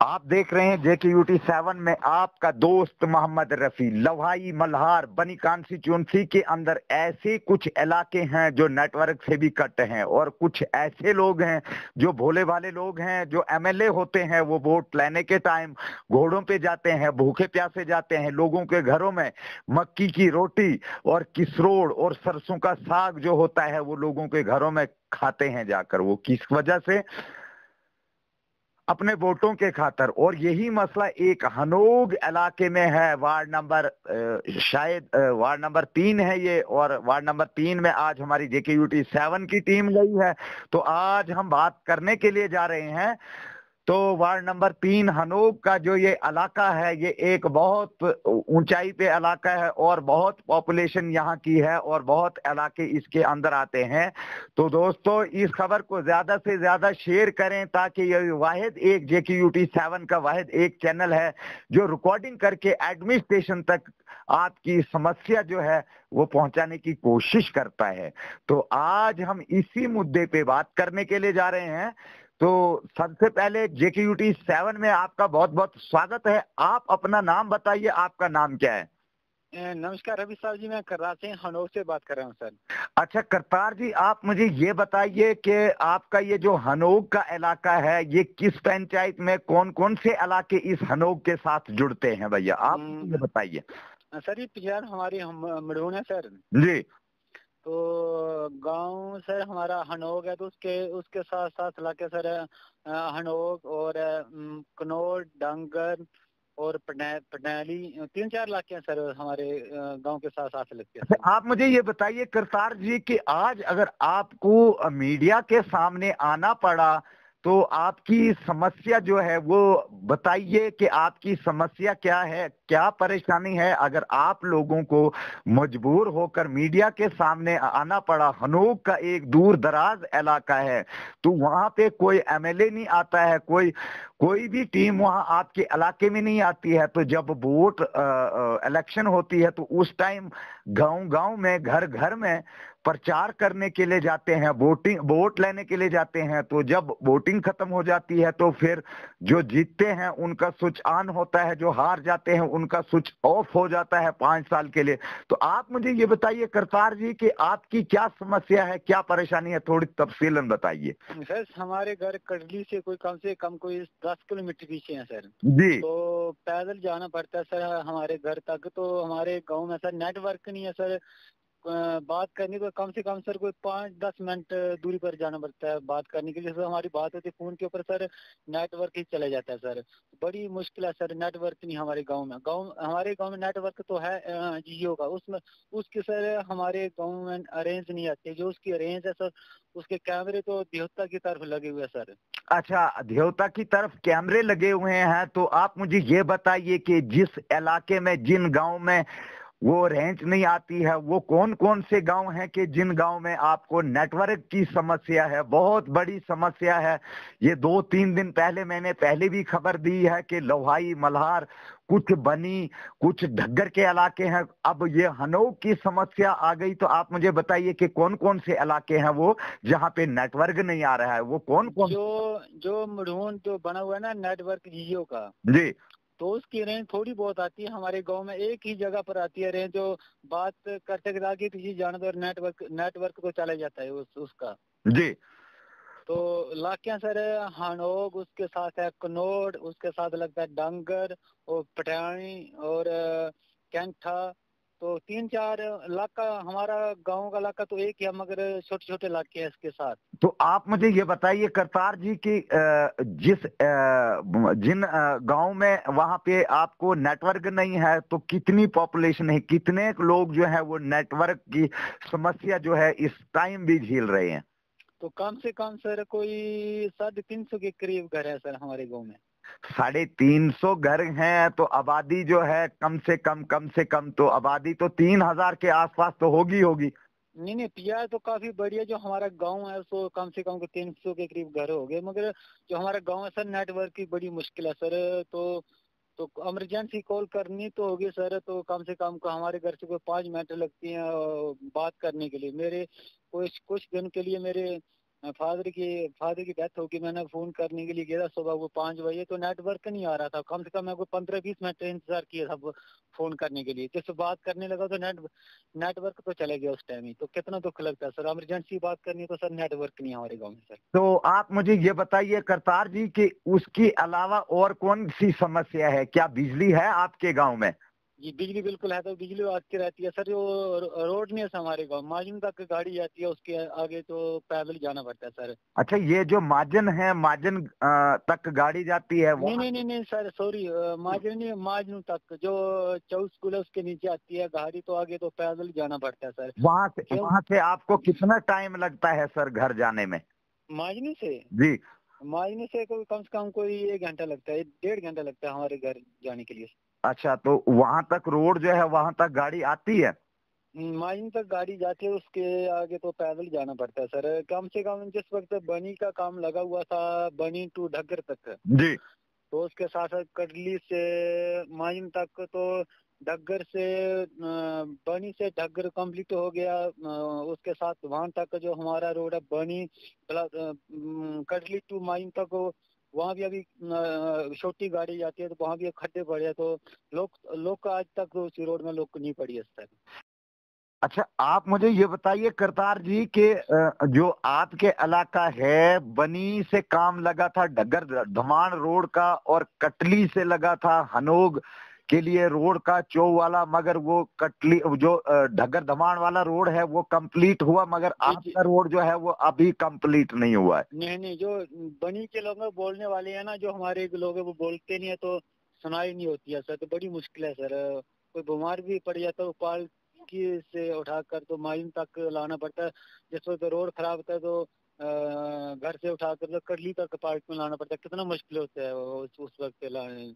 आप देख रहे हैं JKUT 7 में आपका दोस्त मोहम्मद रफी। लवाई मल्हार बनी कॉन्स्टिट्यूंसी के अंदर ऐसे कुछ इलाके हैं जो नेटवर्क से भी कट हैं, और कुछ ऐसे लोग हैं जो भोले भाले लोग हैं, जो MLA होते हैं, वो वोट लेने के टाइम घोड़ों पे जाते हैं, भूखे प्यासे जाते हैं, लोगों के घरों में मक्की की रोटी और किसरोड़ और सरसों का साग जो होता है वो लोगों के घरों में खाते हैं जाकर। वो किस वजह से? अपने वोटों के खातर। और यही मसला एक हनोग इलाके में है, वार्ड नंबर शायद वार्ड नंबर 3 है ये, और वार्ड नंबर 3 में आज हमारी JKUT 7 की टीम गई है। तो आज हम बात करने के लिए जा रहे हैं। तो वार्ड नंबर 3 हनोग का जो ये इलाका है, ये एक बहुत ऊंचाई पे इलाका है और बहुत पॉपुलेशन यहाँ की है और बहुत इलाके इसके अंदर आते हैं। तो दोस्तों, इस खबर को ज्यादा से ज्यादा शेयर करें ताकि ये वाहिद एक JKUT 7 का वाहिद एक चैनल है जो रिकॉर्डिंग करके एडमिनिस्ट्रेशन तक आपकी समस्या जो है वो पहुंचाने की कोशिश करता है। तो आज हम इसी मुद्दे पे बात करने के लिए जा रहे हैं। तो सबसे पहले JKUT 7 में आपका बहुत बहुत स्वागत है। आप अपना नाम बताइए, आपका नाम क्या है? नमस्कार रवि साहब जी, मैं करनाल से हनोर से बात कर रहा हूँ सर। अच्छा करतार जी, आप मुझे ये बताइए कि आपका ये जो हनोग का इलाका है, ये किस पंचायत में कौन कौन से इलाके इस हनोग के साथ जुड़ते हैं भैया, आप मुझे बताइए। सर ये पिछाड़ हमारी मड़ून है सर जी। तो गांव सर हमारा हनोग है, तो उसके उसके साथ साथ इलाके सर हनोग और कनौर, डांगर और पटैली, 3-4 इलाके हैं सर हमारे गांव के साथ साथ लगते हैं। आप मुझे ये बताइए करतार जी कि आज अगर आपको मीडिया के सामने आना पड़ा तो आपकी समस्या जो है वो बताइए कि आपकी समस्या क्या है, क्या परेशानी है। अगर आप लोगों को मजबूर होकर मीडिया के सामने आना पड़ा, हनोग का एक दूर दराज इलाका है, तो वहां पे कोई MLA नहीं आता है, कोई भी टीम वहां आपके इलाके में नहीं आती है। तो जब वोट इलेक्शन होती है तो उस टाइम गांव गांव में, घर घर में प्रचार करने के लिए जाते हैं, वोट लेने के लिए जाते हैं। तो जब वोटिंग खत्म हो जाती है तो फिर जो जीतते हैं उनका स्विच ऑन होता है, जो हार जाते हैं उनका स्विच ऑफ हो जाता है 5 साल के लिए। तो आप मुझे ये बताइए करतार जी कि आपकी क्या समस्या है, क्या परेशानी है, थोड़ी तफसीलन बताइए। सर हमारे घर कटली से कम कोई 10 किलोमीटर पीछे है सर जी। तो पैदल जाना पड़ता है सर हमारे घर तक। तो हमारे गांव में सर नेटवर्क नहीं है सर, बात करनी तो कम से कम सर कोई 5-10 मिनट दूरी पर जाना पड़ता है बात करने के लिए। सर हमारी बात होती है फोन के ऊपर सर, नेटवर्क ही चला जाता है सर। बड़ी मुश्किल है सर, नेटवर्क नहीं हमारे गांव में। हमारे गांव में नेटवर्क तो है जियो का, उसमें उसके सर हमारे गांव में अरेंज नहीं आते। जो उसकी अरेंज है सर, उसके कैमरे तो देवता की तरफ लगे हुए हैं सर। अच्छा, देवता की तरफ कैमरे लगे हुए हैं। तो आप मुझे ये बताइए कि जिस इलाके में, जिन गांव में वो रेंज नहीं आती है, वो कौन कौन से गांव हैं कि जिन गांव में आपको नेटवर्क की समस्या है, बहुत बड़ी समस्या है। ये 2-3 दिन पहले मैंने पहले भी खबर दी है कि लोहाई मल्हार, कुछ बनी, कुछ ढग्गर के इलाके हैं। अब ये हनोग की समस्या आ गई। तो आप मुझे बताइए कि कौन कौन से इलाके हैं वो जहाँ पे नेटवर्क नहीं आ रहा है, वो कौन कौन? जो मड़ून जो बना हुआ है ना नेटवर्क जियो का, जी। तो उसकी रेंज थोड़ी बहुत आती है हमारे गांव में, एक ही जगह पर आती है रेंज। जो बात करते करते आगे किसी जानवर नेटवर्क को चला जाता है उसका। जी। तो इलाके सर हानोग, उसके साथ है कनौड़, उसके साथ लगता है डांगर और पटियाली और कैंठा। तो 3-4 इलाका, हमारा गांव का इलाका तो एक ही है, मगर छोटे छोटे इलाके हैं इसके साथ। तो आप मुझे ये बताइए करतार जी कि जिन गांव में वहां पे आपको नेटवर्क नहीं है, तो कितनी पॉपुलेशन है, कितने लोग जो है वो नेटवर्क की समस्या जो है इस टाइम भी झेल रहे हैं? तो कम से कम सर कोई 350 के करीब घर है सर हमारे गाँव में। 350 घर हैं, तो आबादी जो है कम से कम तो आबादी तो 3000 के आसपास तो होगी होगी। नहीं नहीं, पिया तो काफी बढ़िया। जो हमारा गांव है सो कम से कम 300 के करीब घर हो गए, मगर जो हमारा गांव है सर नेटवर्क की बड़ी मुश्किल है सर। तो इमरजेंसी कॉल करनी तो होगी सर, तो कम से कम को हमारे घर से कोई 5 मिनट लगती हैं बात करने के लिए। मेरे कुछ कुछ दिन के लिए मेरे फादर की डेथ होगी। मैंने फोन करने के लिए गया था सुबह को 5 बजे, तो नेटवर्क नहीं आ रहा था। कम से कम मैं को 15-20 मिनट इंतजार किया था फोन करने के लिए। जिससे बात करने लगा तो नेटवर्क तो चले गया उस टाइम ही। तो कितना दुख लगता है सर, इमरजेंसी बात करनी है तो सर नेटवर्क नहीं है हमारे गाँव में सर। तो आप मुझे ये बताइए करतार जी कि उसके अलावा और कौन सी समस्या है? क्या बिजली है आपके गांव में? जी बिजली बिल्कुल है, तो बिजली आती रहती है सर। जो रोड नहीं है हमारे गाँव, माजिन तक गाड़ी जाती है, उसके आगे तो पैदल जाना पड़ता है सर। अच्छा, ये जो माजन है, माजन तक गाड़ी जाती है नहीं वहाँ? नहीं नहीं नहीं सर, सॉरी, माजन नहीं, माजनू तक जो चौ स्कूल है उसके नीचे आती है गाड़ी, तो आगे तो पैदल जाना पड़ता है सर। क्यों? वहां से आपको कितना टाइम लगता है सर घर जाने में? माजनू से जी। माजनू से कोई कम से कम कोई 1 घंटा लगता है, 1.5 घंटा लगता है हमारे घर जाने के लिए। अच्छा, तो वहां तक रोड जो है वहां तक गाड़ी आती है? माजनू तक गाड़ी जाती है, उसके आगे तो पैदल जाना पड़ता है सर। कम से कम जिस वक्त बनी का काम लगा हुआ था, बनी टू ढक्कर तक, जी। तो उसके साथ साथ कटली से माइन तक, तो ढग्गर से बनी से ढग्गर कंप्लीट हो गया। उसके साथ वहां तक जो हमारा रोड है बनी प्लस कटली टू माइन तक, वहाँ भी अभी छोटी गाड़ी जाती है, तो वहाँ भी खड्डे पड़े हैं। तो लोग आज तक उस रोड में लोग को नहीं पड़ी है सर। अच्छा, आप मुझे ये बताइए करतार जी कि जो आपके इलाका है बनी से काम लगा था डगर धमान रोड का, और कटली से लगा था हनोग के लिए रोड का चौ वाला, मगर वो कटली जो ढगर धमान वाला रोड है वो कंप्लीट हुआ, मगर जी जी। आपका रोड जो है वो अभी कंप्लीट नहीं हुआ है। नहीं नहीं, जो बनी के लोग हैं, बोलने वाले हैं ना, जो हमारे लोग हैं वो बोलते नहीं है, तो सुनाई नहीं होती है सर। तो बड़ी मुश्किल है सर। कोई बीमार भी पड़ जाता है तो पालकी से उठाकर तो माइन तक लाना पड़ता है। जिस वक्त रोड खराब होता है तो घर से उठाकर तो कटली तक पार्क में लाना पड़ता है। कितना मुश्किल होता है उस वक्त लाने।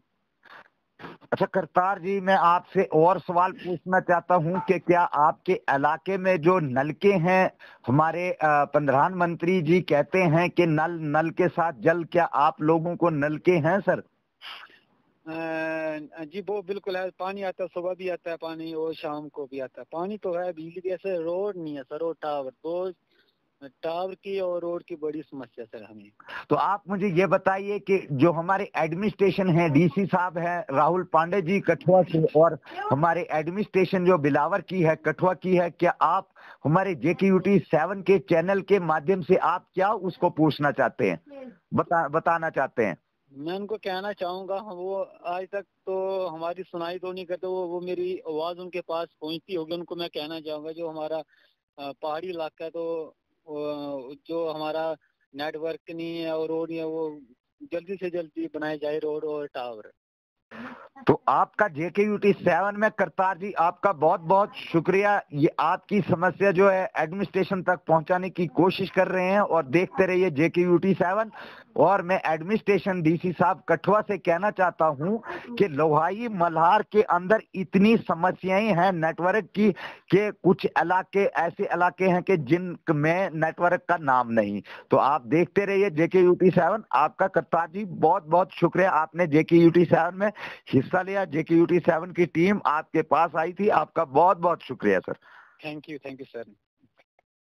अच्छा करतार जी, मैं आपसे और सवाल पूछना चाहता हूं कि क्या आपके इलाके में जो नलके हैं, हमारे प्रधानमंत्री जी कहते हैं कि नल नल के साथ जल, क्या आप लोगों को नलके हैं सर? जी वो बिल्कुल है, पानी आता है, सुबह भी आता है पानी और शाम को भी आता है पानी। तो है, बिजली की ऐसे रोड नहीं है सर, और टावर तो टावर की और रोड की बड़ी समस्या सर हमें। तो आप मुझे ये बताइए कि जो हमारे एडमिनिस्ट्रेशन है, डीसी साहब है राहुल पांडे जी कठुआ के, और हमारे एडमिनिस्ट्रेशन जो बिलावर की है, कठुआ की है, क्या आप हमारे JKUT 7 के चैनल के माध्यम से आप क्या उसको पूछना चाहते हैं, बताना चाहते हैं? मैं उनको कहना चाहूंगा, वो आज तक तो हमारी सुनाई तो नहीं करते। वो मेरी आवाज उनके पास पहुंचती होगी। उनको मैं कहना चाहूंगा, जो हमारा पहाड़ी इलाका है, तो जो हमारा नेटवर्क नहीं है और रोड नहीं है, वो जल्दी से जल्दी बनाए जाए रोड और टावर। तो आपका JKUT 7 में करतार जी आपका बहुत बहुत शुक्रिया। ये आपकी समस्या जो है एडमिनिस्ट्रेशन तक पहुंचाने की कोशिश कर रहे हैं, और देखते रहिए JKUT 7। और मैं एडमिनिस्ट्रेशन डीसी साहब कठुआ से कहना चाहता हूं कि लोहाई मल्हार के अंदर इतनी समस्याएं हैं नेटवर्क की कि कुछ इलाके ऐसे इलाके हैं कि जिनमें नेटवर्क का नाम नहीं। तो आप देखते रहिए JKUT 7। आपका करतार जी बहुत बहुत शुक्रिया, आपने JKUT 7 में हिस्सा लिया। JKUT 7 की टीम आपके पास आई थी, आपका बहुत बहुत शुक्रिया सर। Thank you sir.